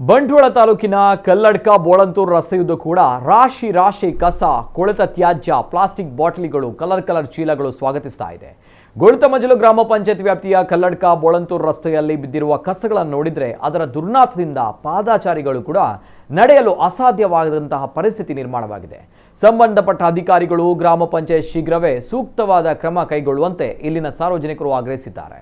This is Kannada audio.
ಬಂಟ್ವಾಳ ತಾಲೂಕಿನ ಕಲ್ಲಡ್ಕ ಬೋಳಂತೂರು ರಸ್ತೆಯುದ್ದೂ ಕೂಡ ರಾಶಿ ರಾಶಿ ಕಸ, ಕೊಳೆತ ತ್ಯಾಜ್ಯ, ಪ್ಲಾಸ್ಟಿಕ್ ಬಾಟಲಿಗಳು, ಕಲರ್ ಚೀಲಗಳು ಸ್ವಾಗತಿಸ್ತಾ ಇದೆ. ಗೋಳತಮಜಲು ಗ್ರಾಮ ಪಂಚಾಯತ್ ವ್ಯಾಪ್ತಿಯ ಕಲ್ಲಡ್ಕ ಬೋಳಂತೂರು ರಸ್ತೆಯಲ್ಲಿ ಬಿದ್ದಿರುವ ಕಸಗಳನ್ನು ನೋಡಿದ್ರೆ ಅದರ ದುರ್ನಾಥದಿಂದ ಪಾದಾಚಾರಿಗಳು ಕೂಡ ನಡೆಯಲು ಅಸಾಧ್ಯವಾದಂತಹ ಪರಿಸ್ಥಿತಿ ನಿರ್ಮಾಣವಾಗಿದೆ. ಸಂಬಂಧಪಟ್ಟ ಅಧಿಕಾರಿಗಳು, ಗ್ರಾಮ ಪಂಚಾಯತ್ ಶೀಘ್ರವೇ ಸೂಕ್ತವಾದ ಕ್ರಮ ಕೈಗೊಳ್ಳುವಂತೆ ಇಲ್ಲಿನ ಸಾರ್ವಜನಿಕರು ಆಗ್ರಹಿಸಿದ್ದಾರೆ.